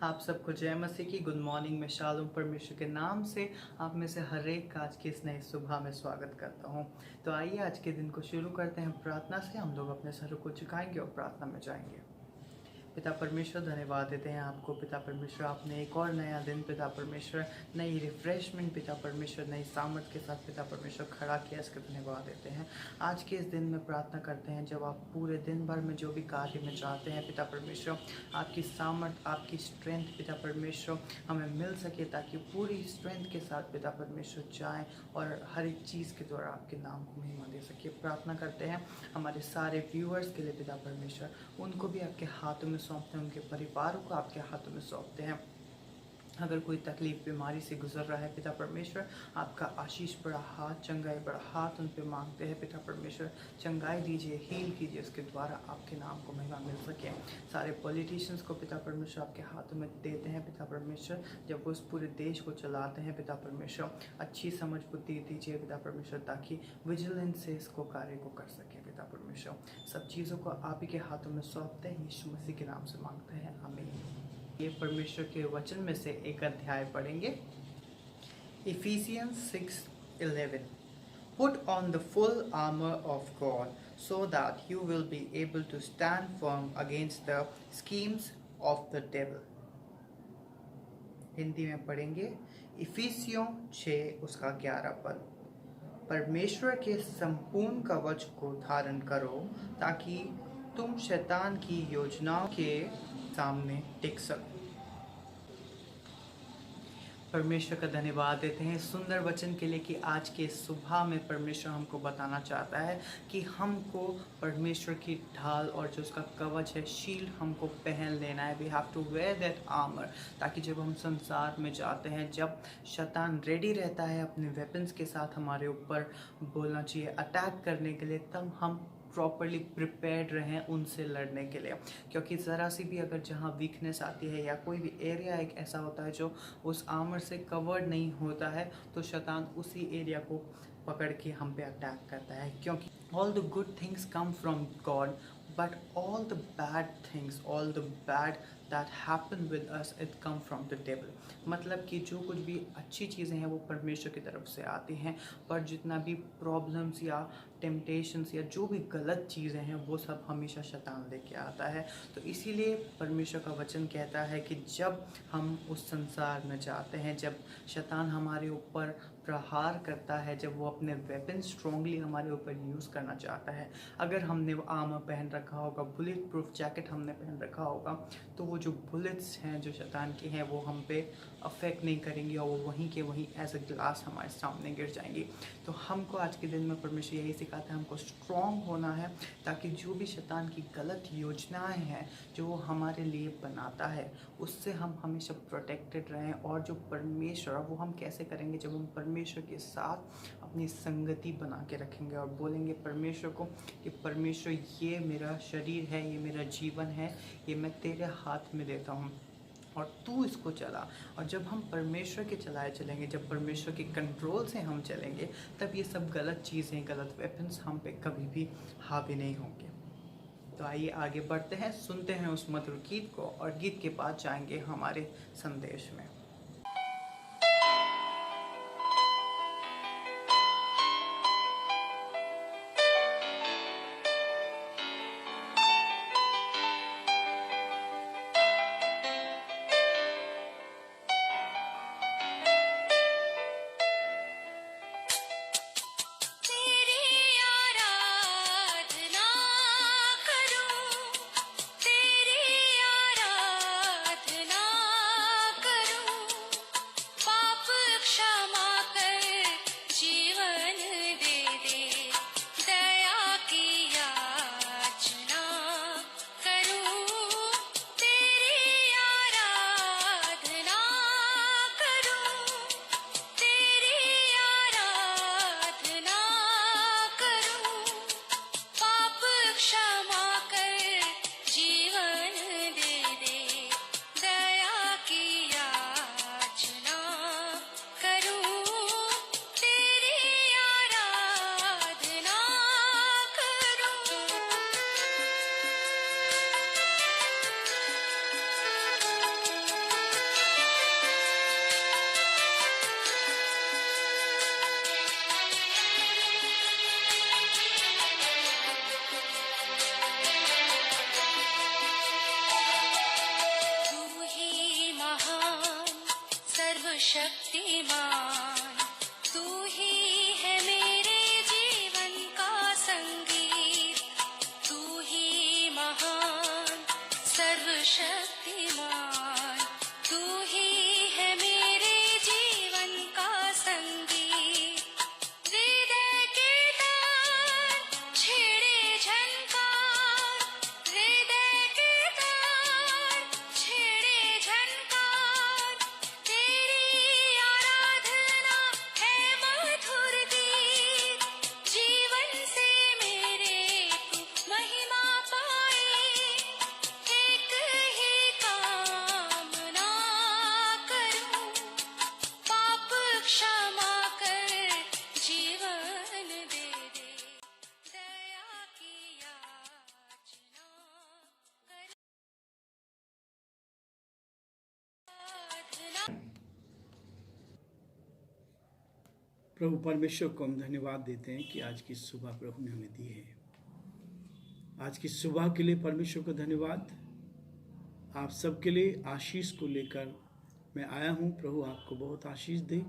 आप सबको जय मसीह की गुड मॉर्निंग में शालोम परमेश्वर के नाम से आप में से हर एक का आज की इस नई सुबह में स्वागत करता हूं। तो आइए आज के दिन को शुरू करते हैं प्रार्थना से। हम लोग अपने सरों को झुकाएंगे और प्रार्थना में जाएंगे। पिता परमेश्वर, धन्यवाद देते हैं आपको पिता परमेश्वर, आपने एक और नया दिन पिता परमेश्वर, नई रिफ्रेशमेंट पिता परमेश्वर, नई सामर्थ के साथ पिता परमेश्वर खड़ा किया, इसके धन्यवाद देते हैं। आज के इस दिन में प्रार्थना करते हैं जब आप पूरे दिन भर में जो भी कार्य में चाहते हैं पिता परमेश्वर, आपकी सामर्थ, आपकी स्ट्रेंथ पिता परमेश्वर हमें मिल सके, ताकि पूरी स्ट्रेंथ के साथ पिता परमेश्वर जाएँ और हर एक चीज़ के द्वारा आपके नाम को महिमा दे सके। प्रार्थना करते हैं हमारे सारे व्यूअर्स के लिए पिता परमेश्वर, उनको भी आपके हाथों में सौंपते हैं, उनके परिवारों को आपके हाथों में सौंपते हैं। अगर कोई तकलीफ बीमारी से गुजर रहा है पिता परमेश्वर, आपका आशीष बड़ा हाथ, चंगाई बड़ा हाथ उन पे मांगते हैं पिता परमेश्वर, चंगाई दीजिए, हील कीजिए, उसके द्वारा आपके नाम को महिमा मिल सके। सारे पॉलिटिशियंस को पिता परमेश्वर आपके हाथों में देते हैं पिता परमेश्वर, जब वो उस पूरे देश को चलाते हैं पिता परमेश्वर, अच्छी समझ बुद्धि दीजिए पिता परमेश्वर, ताकि विजिलेंस से इसको कार्य को कर सके पिता परमेश्वर। सब चीज़ों को आप ही के हाथों में सौंपते हैं, यीशु मसीह के नाम से मांगते हैं, आमीन। ये परमेश्वर के वचन में से एक अध्याय पढ़ेंगे, Ephesians 6:11। Put on the full armor of God so that you will be able to stand firm against the schemes of the devil। Hindi में पढ़ेंगे, इफिसियों 6 उसका 11 पद। परमेश्वर के संपूर्ण कवच को धारण करो ताकि तुम शैतान की योजनाओं के सामने टिक सको। परमेश्वर का धन्यवाद देते हैं सुंदर वचन के लिए कि आज के सुबह में परमेश्वर हमको बताना चाहता है कि हमको परमेश्वर की ढाल और जो उसका कवच है, शील्ड हमको पहन लेना है। We have to wear that armour, ताकि जब हम संसार में जाते हैं, जब शैतान रेडी रहता है अपने वेपन्स के साथ हमारे ऊपर बोलना चाहिए अटैक करने के लिए, तब हम प्रॉपरली प्रिपेयर्ड रहें उनसे लड़ने के लिए। क्योंकि ज़रा सी भी अगर जहाँ वीकनेस आती है या कोई भी एरिया एक ऐसा होता है जो उस आर्मर से कवर्ड नहीं होता है, तो शैतान उसी एरिया को पकड़ के हम पे अटैक करता है। क्योंकि all the good things come from God, but all the bad things, all the bad that happen with us, it come from the devil. मतलब कि जो कुछ भी अच्छी चीज़ें हैं वो परमेश्वर की तरफ से आती हैं, पर जितना भी प्रॉब्लम्स या टेम्पटेशंस या जो भी गलत चीज़ें हैं वो सब हमेशा शैतान लेके आता है। तो इसीलिए परमेश्वर का वचन कहता है कि जब हम उस संसार में जाते हैं, जब शैतान हमारे ऊपर प्रहार करता है, जब वो अपने वेपन स्ट्रांगली हमारे ऊपर यूज़ करना चाहता है, अगर हमने वो आर्मर पहन रखा होगा, बुलेट प्रूफ जैकेट हमने पहन रखा होगा, तो वो जो बुलेट्स हैं जो शैतान की हैं वो हम पे अफेक्ट नहीं करेंगी और वो वहीं के वहीं एज अ ग्लास हमारे सामने गिर जाएंगी। तो हमको आज के दिन में परमेश्वर यही सिखाता है, हमको स्ट्रॉन्ग होना है, ताकि जो भी शैतान की गलत योजनाएं हैं जो वो हमारे लिए बनाता है, उससे हम हमेशा प्रोटेक्टेड रहें। और जो परमेश्वर, वो हम कैसे करेंगे, जब हम परमेश्वर के साथ अपनी संगति बना के रखेंगे और बोलेंगे परमेश्वर को कि परमेश्वर ये मेरा शरीर है, ये मेरा जीवन है, ये मैं तेरे हाथ में देता हूँ और तू इसको चला। और जब हम परमेश्वर के चलाए चलेंगे, जब परमेश्वर के कंट्रोल से हम चलेंगे, तब ये सब गलत चीज़ें, गलत वेपन्स हम पे कभी भी हावी नहीं होंगे। तो आइए आगे बढ़ते हैं, सुनते हैं उस मधुर गीत को और गीत के बाद जाएंगे हमारे संदेश में। तेरी आराधना करूं, सर्वशक्तिमान तू ही है मेरे जीवन का संगीत, तू ही महान सर्वशक्तिमान तू ही है मेरे जीवन का संगीत। हृदय के तार छेड़े झनकार, हृदय के तार छेड़े झनकार, तेरी आराधना है मधुर गीत। जीवन से मेरे तू महिमा पाए, एक ही कामना करूं, पाप क्षमा कर जीवन दे दे, दया की याचना कर आराधना। प्रभु परमेश्वर को हम धन्यवाद देते हैं कि आज की सुबह प्रभु ने हमें दी है। आज की सुबह के लिए परमेश्वर को धन्यवाद। आप सबके लिए आशीष को लेकर मैं आया हूँ। प्रभु आपको बहुत आशीष दे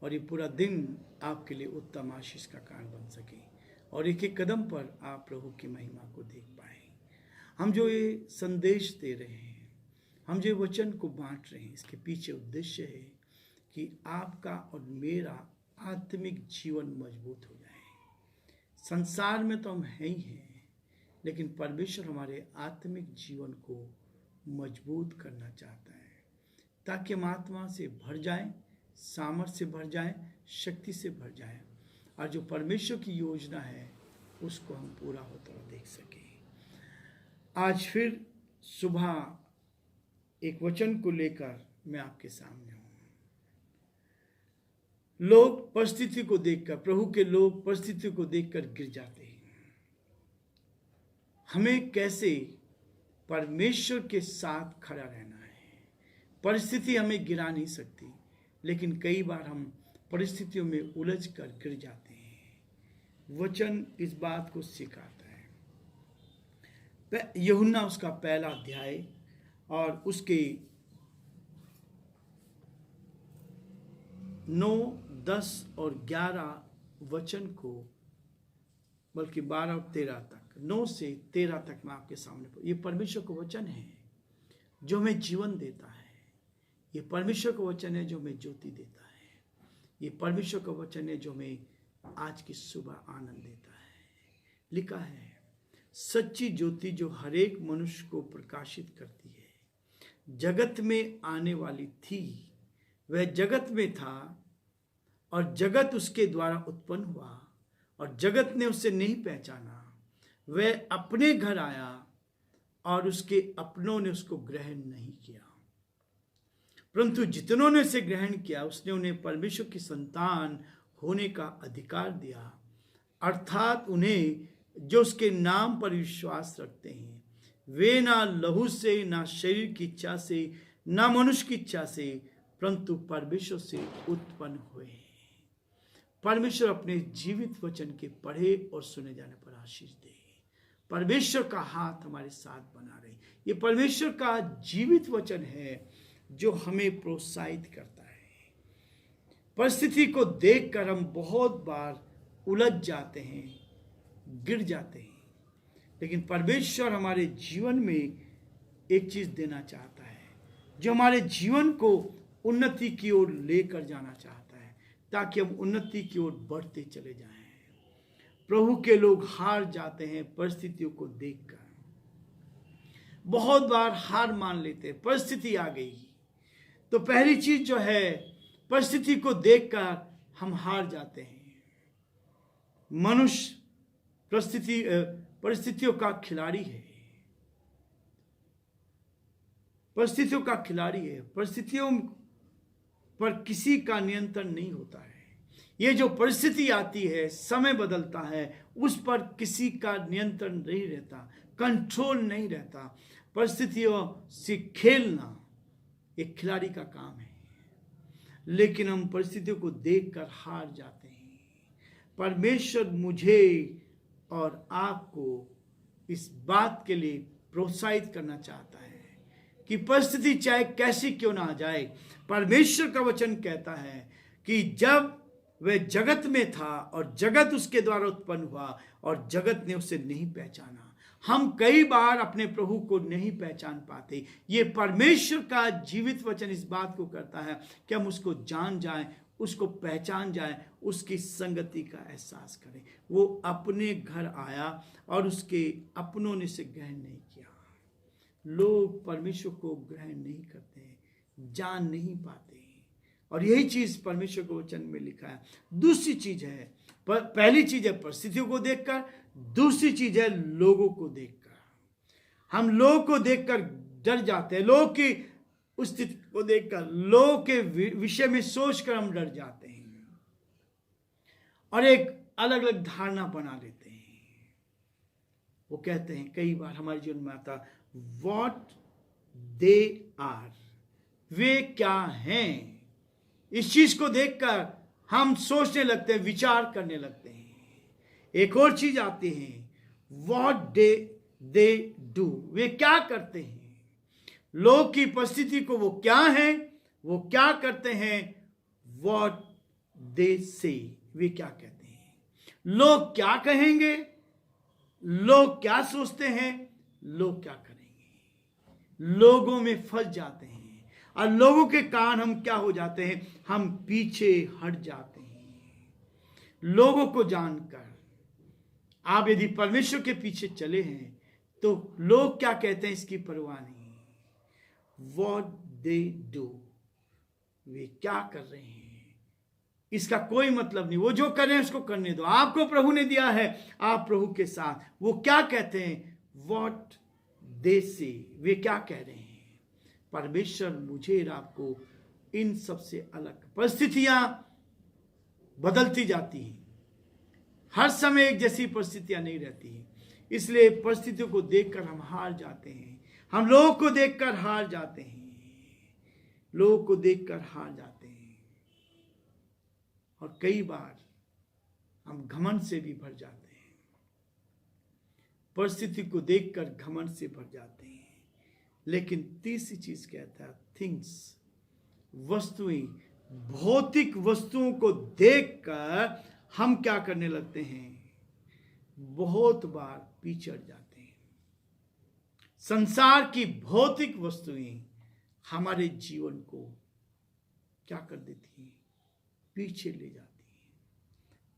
और ये पूरा दिन आपके लिए उत्तम आशीष का कारण बन सके और एक एक कदम पर आप प्रभु की महिमा को देख पाए। हम जो ये संदेश दे रहे हैं, हम जो वचन को बांट रहे हैं, इसके पीछे उद्देश्य है कि आपका और मेरा आत्मिक जीवन मजबूत हो जाए। संसार में तो हम हैं ही हैं, लेकिन परमेश्वर हमारे आत्मिक जीवन को मजबूत करना चाहता है ताकि हम आत्मा से भर जाएं, सामर्थ्य से भर जाएं, शक्ति से भर जाएं और जो परमेश्वर की योजना है उसको हम पूरा होता हुआ देख सकें। आज फिर सुबह एक वचन को लेकर मैं आपके सामने हूँ। लोग परिस्थिति को देखकर, प्रभु के लोग परिस्थिति को देखकर गिर जाते हैं। हमें कैसे परमेश्वर के साथ खड़ा रहना है। परिस्थिति हमें गिरा नहीं सकती, लेकिन कई बार हम परिस्थितियों में उलझ कर गिर जाते हैं। वचन इस बात को सिखाता है। यूहन्ना उसका पहला अध्याय और उसके 9, 10 और 11 वचन को, बल्कि 12 और 13 तक, 9 से 13 तक मैं आपके सामने, ये परमेश्वर का वचन है जो हमें जीवन देता है। ये परमेश्वर का वचन है जो हमें ज्योति देता है। ये परमेश्वर का वचन है जो हमें आज की सुबह आनंद देता है। लिखा है, सच्ची ज्योति जो हर एक मनुष्य को प्रकाशित करती है, जगत में आने वाली थी। वह जगत में था और जगत उसके द्वारा उत्पन्न हुआ और जगत ने उसे नहीं पहचाना। वह अपने घर आया और उसके अपनों ने उसको ग्रहण नहीं किया, परंतु जितनों ने उसे ग्रहण किया उसने उन्हें परमेश्वर की संतान होने का अधिकार दिया, अर्थात उन्हें जो उसके नाम पर विश्वास रखते हैं। वे ना लहू से, ना शरीर की इच्छा से, ना मनुष्य की इच्छा से, परंतु परमेश्वर से उत्पन्न हुए। परमेश्वर अपने जीवित वचन के पढ़े और सुने जाने पर आशीष दे। परमेश्वर का हाथ हमारे साथ बना रहे। ये परमेश्वर का जीवित वचन है जो हमें प्रोत्साहित करता है। परिस्थिति को देखकर हम बहुत बार उलझ जाते हैं, गिर जाते हैं, लेकिन परमेश्वर हमारे जीवन में एक चीज देना चाहता है जो हमारे जीवन को उन्नति की ओर लेकर जाना चाहता है, ताकि हम उन्नति की ओर बढ़ते चले जाएं। प्रभु के लोग हार जाते हैं परिस्थितियों को देखकर। बहुत बार हार मान लेते हैं। परिस्थिति आ गई तो पहली चीज जो है, परिस्थिति को देखकर हम हार जाते हैं। मनुष्य परिस्थितियों का खिलाड़ी है। परिस्थितियों का खिलाड़ी है। परिस्थितियों पर किसी का नियंत्रण नहीं होता है। ये जो परिस्थिति आती है, समय बदलता है, उस पर किसी का नियंत्रण नहीं रहता, कंट्रोल नहीं रहता। परिस्थितियों से खेलना एक खिलाड़ी का काम है, लेकिन हम परिस्थितियों को देखकर हार जाते हैं। परमेश्वर मुझे और आपको इस बात के लिए प्रोत्साहित करना चाहता है कि परिस्थिति चाहे कैसी क्यों ना आ जाए, परमेश्वर का वचन कहता है कि जब वह जगत में था और जगत उसके द्वारा उत्पन्न हुआ और जगत ने उसे नहीं पहचाना। हम कई बार अपने प्रभु को नहीं पहचान पाते। ये परमेश्वर का जीवित वचन इस बात को करता है कि हम उसको जान जाएं, उसको पहचान जाएं, उसकी संगति का एहसास करें। वो अपने घर आया और उसके अपनों ने से ग्रहण नहीं किया। लोग परमेश्वर को ग्रहण नहीं करते, जान नहीं पाते, और यही चीज परमेश्वर के वचन में लिखा है। दूसरी चीज है, पहली चीज है परिस्थितियों को देखकर, दूसरी चीज है लोगों को देखकर। हम लोगों को देखकर डर जाते हैं, लोगों की उस स्थिति को देखकर, लोगों के विषय में सोचकर हम डर जाते हैं और एक अलग अलग धारणा बना लेते हैं। वो कहते हैं कई बार हमारे जीवन में आता, व्हाट दे आर, वे क्या हैं। इस चीज को देखकर हम सोचने लगते हैं, विचार करने लगते हैं। एक और चीज आती है, व्हाट दे डू, वे क्या करते हैं। लोग की परिस्थिति को वो क्या है, वो क्या करते हैं। व्हाट दे से, वे क्या कहते हैं। लोग क्या कहेंगे, लोग क्या सोचते हैं, लोग क्या करेंगे। लोगों में फंस जाते हैं और लोगों के कारण हम क्या हो जाते हैं, हम पीछे हट जाते हैं। लोगों को जानकर आप यदि परमेश्वर के पीछे चले हैं तो लोग क्या कहते हैं इसकी परवाह नहीं। व्हाट दे डू, वे क्या कर रहे हैं इसका कोई मतलब नहीं। वो जो कर रहे हैं उसको करने दो। आपको प्रभु ने दिया है, आप प्रभु के साथ। वो क्या कहते हैं, व्हाट दे से, वे क्या कह रहे हैं। परमेश्वर मुझे और आपको इन सबसे अलग, परिस्थितियां बदलती जाती हैं, हर समय एक जैसी परिस्थितियां नहीं रहती हैं। इसलिए परिस्थितियों को देखकर हम हार जाते हैं, हम लोगों को देखकर हार जाते हैं, लोगों को देखकर हार जाते हैं। और कई बार हम घमंड से भी भर जाते हैं, परिस्थिति को देखकर घमंड से भर जाते हैं। लेकिन तीसरी चीज कहता है, थिंग्स, वस्तुएं, भौतिक वस्तुओं को देखकर हम क्या करने लगते हैं, बहुत बार पिछड़ जाते हैं। संसार की भौतिक वस्तुएं हमारे जीवन को क्या कर देती हैं, पीछे ले जाती हैं,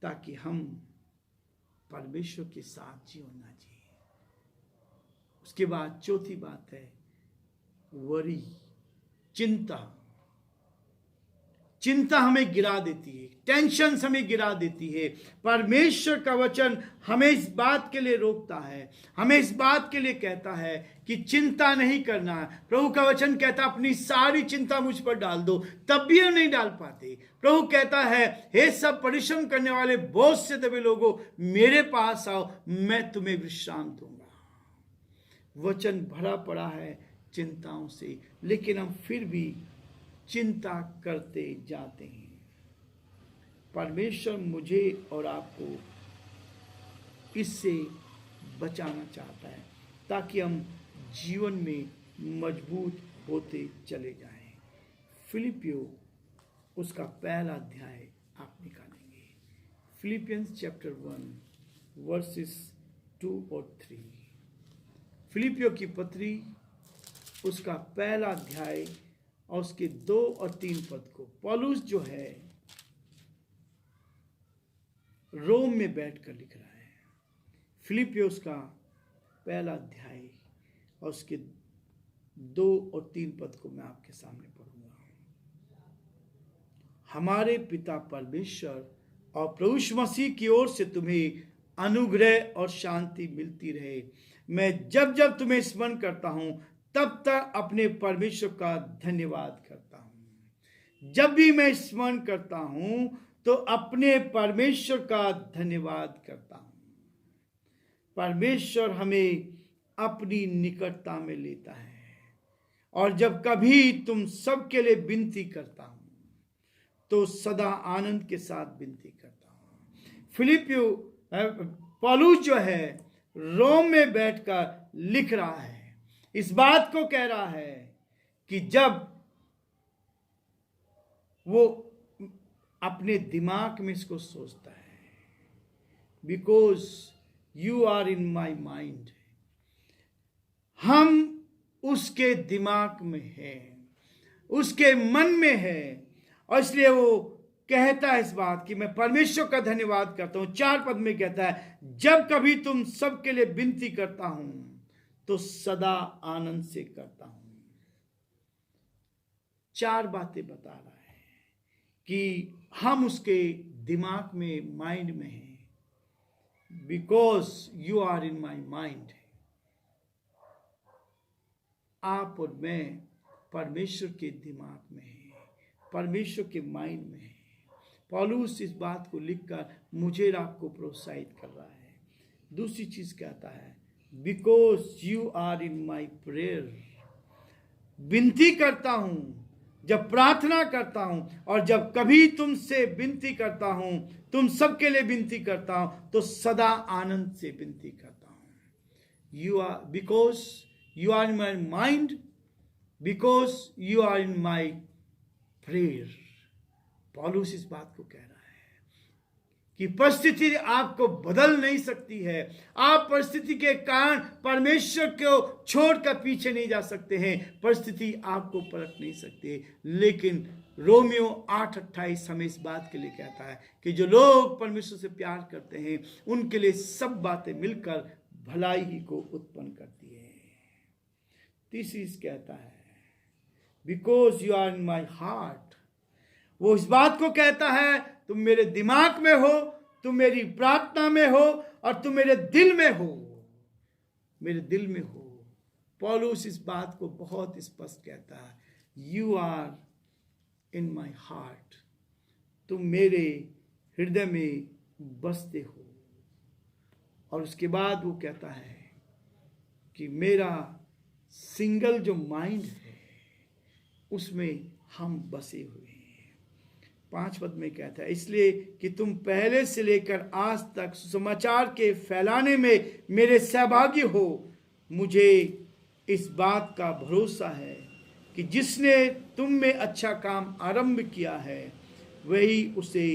ताकि हम परमेश्वर के साथ जीवन ना जिए। उसके बाद चौथी बात है वरी, चिंता। चिंता हमें गिरा देती है, टेंशन हमें गिरा देती है। परमेश्वर का वचन हमें इस बात के लिए रोकता है, हमें इस बात के लिए कहता है कि चिंता नहीं करना है। प्रभु का वचन कहता है अपनी सारी चिंता मुझ पर डाल दो, तब भी हम नहीं डाल पाते। प्रभु कहता है, हे सब परिश्रम करने वाले बोझ से दबे लोगों, मेरे पास आओ, मैं तुम्हें विश्राम दूंगा। वचन भरा पड़ा है चिंताओं से, लेकिन हम फिर भी चिंता करते जाते हैं। परमेश्वर मुझे और आपको इससे बचाना चाहता है, ताकि हम जीवन में मजबूत होते चले जाएं। फिलिपियो उसका पहला अध्याय आप निकालेंगे, फिलिपियंस चैप्टर 1 वर्सेस 2 और 3। फिलिपियो की पत्री उसका पहला अध्याय और उसके 2 और 3 पद को पौलुस जो है रोम में बैठकर लिख रहा है। फिलिपियोस का पहला अध्याय और उसके 2 और 3 पद को मैं आपके सामने पढ़ूंगा। हमारे पिता परमेश्वर और प्रभु यीशु मसीह की ओर से तुम्हें अनुग्रह और शांति मिलती रहे। मैं जब जब तुम्हें स्मरण करता हूं तब तक अपने परमेश्वर का धन्यवाद करता हूं। जब भी मैं स्मरण करता हूं तो अपने परमेश्वर का धन्यवाद करता हूं। परमेश्वर हमें अपनी निकटता में लेता है, और जब कभी तुम सबके लिए विनती करता हूं तो सदा आनंद के साथ विनती करता हूं। फिलिपियो पौलुस जो है रोम में बैठकर लिख रहा है, इस बात को कह रहा है कि जब वो अपने दिमाग में इसको सोचता है, because you are in my mind, हम उसके दिमाग में हैं, उसके मन में है, और इसलिए वो कहता है इस बात की मैं परमेश्वर का धन्यवाद करता हूं। 4 पद में कहता है, जब कभी तुम सबके लिए विनती करता हूं तो सदा आनंद से करता हूं। 4 बातें बता रहा है कि हम उसके दिमाग में, माइंड में हैं, because you are in my mind. आप और मैं परमेश्वर के दिमाग में हैं, परमेश्वर के माइंड में हैं। पौलुस इस बात को लिखकर मुझे और आपको प्रोत्साहित कर रहा है। दूसरी चीज कहता है, because you are in my prayer. विनती करता हूं, जब प्रार्थना करता हूं और जब कभी तुमसे विनती करता हूं, तुम सबके लिए विनती करता हूं, तो सदा आनंद से विनती करता हूं। You are, because you are in my mind, because you are in my prayer. Paulus इस बात को कह रहा है कि परिस्थिति आपको बदल नहीं सकती है। आप परिस्थिति के कारण परमेश्वर को छोड़कर पीछे नहीं जा सकते हैं, परिस्थिति आपको पलट नहीं सकती। लेकिन रोमियो 8:28 हमें इस बात के लिए कहता है कि जो लोग परमेश्वर से प्यार करते हैं उनके लिए सब बातें मिलकर भलाई ही को उत्पन्न करती है। तीसरी कहता है, because you are in my heart. वो इस बात को कहता है, तुम मेरे दिमाग में हो, तुम मेरी प्रार्थना में हो, और तुम मेरे दिल में हो, मेरे दिल में हो। पौलुस इस बात को बहुत स्पष्ट कहता है, you are in my heart, तुम मेरे हृदय में बसते हो। और उसके बाद वो कहता है कि मेरा सिंगल जो माइंड है उसमें हम बसे हुए हैं। 5 पद में कहता है, इसलिए कि तुम पहले से लेकर आज तक सुसमाचार के फैलाने में मेरे सहभागी हो। मुझे इस बात का भरोसा है कि जिसने तुम में अच्छा काम आरंभ किया है वही उसे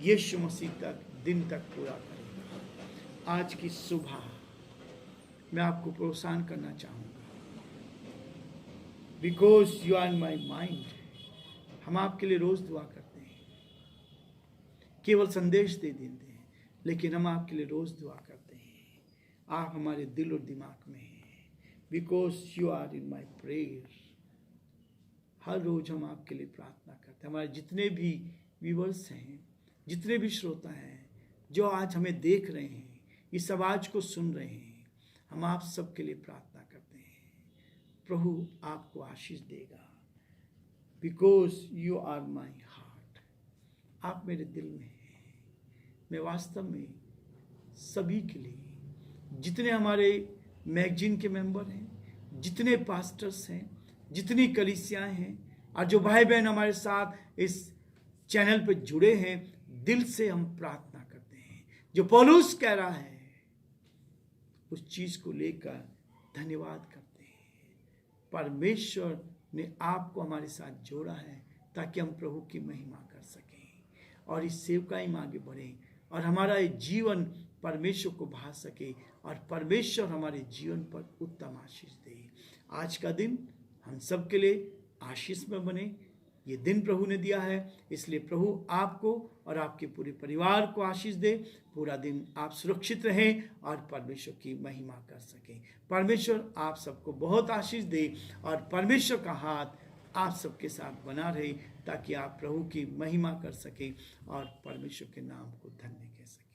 यीशु मसीह तक दिन तक पूरा करेगा। आज की सुबह मैं आपको प्रोत्साहन करना चाहूँगा, because you are in my mind. हम आपके लिए रोज दुआ करते हैं, केवल संदेश दे देते हैं, लेकिन हम आपके लिए रोज दुआ करते हैं। आप हमारे दिल और दिमाग में हैं, because you are in my prayer. हर रोज हम आपके लिए प्रार्थना करते हैं। हमारे जितने भी व्यूअर्स हैं, जितने भी श्रोता हैं जो आज हमें देख रहे हैं, इस आवाज को सुन रहे हैं, हम आप सबके लिए प्रार्थना करते हैं। प्रभु आपको आशीष देगा, because you are my heart. आप मेरे दिल में हैं। मैं वास्तव में सभी के लिए, जितने हमारे मैगजीन के मेंबर हैं, जितने पास्टर्स हैं, जितनी कलीसियाएं हैं, और जो भाई बहन हमारे साथ इस चैनल पर जुड़े हैं, दिल से हम प्रार्थना करते हैं। जो पौलुस कह रहा है उस चीज को लेकर धन्यवाद करते हैं। परमेश्वर ने आपको हमारे साथ जोड़ा है ताकि हम प्रभु की महिमा कर सकें और इस सेवकाई में आगे बढ़ें और हमारा ये जीवन परमेश्वर को भा सके और परमेश्वर हमारे जीवन पर उत्तम आशीष दे। आज का दिन हम सब के लिए आशीष में बने। ये दिन प्रभु ने दिया है, इसलिए प्रभु आपको और आपके पूरे परिवार को आशीष दे। पूरा दिन आप सुरक्षित रहें और परमेश्वर की महिमा कर सकें। परमेश्वर आप सबको बहुत आशीष दे और परमेश्वर का हाथ आप सबके साथ बना रहे ताकि आप प्रभु की महिमा कर सकें और परमेश्वर के नाम को धन्य कह सकें।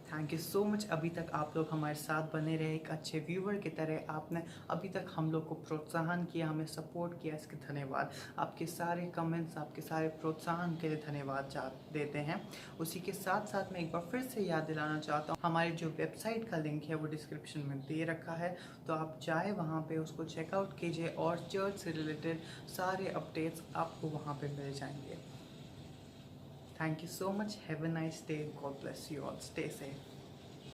Thank you so much. अभी तक आप लोग हमारे साथ बने रहे एक अच्छे व्यूवर की तरह। आपने अभी तक हम लोग को प्रोत्साहन किया, हमें सपोर्ट किया, इसके धन्यवाद। आपके सारे कमेंट्स, आपके सारे प्रोत्साहन के लिए धन्यवाद देते हैं। उसी के साथ साथ मैं एक बार फिर से याद दिलाना चाहता हूँ, हमारी जो वेबसाइट का लिंक है वो डिस्क्रिप्शन में दे रखा है, तो आप चाहे वहाँ पर उसको चेकआउट कीजिए और चर्च से रिलेटेड सारे अपडेट्स आपको वहाँ पर मिल जाएंगे। Thank you so much. Have a nice day. God bless you all. Stay safe.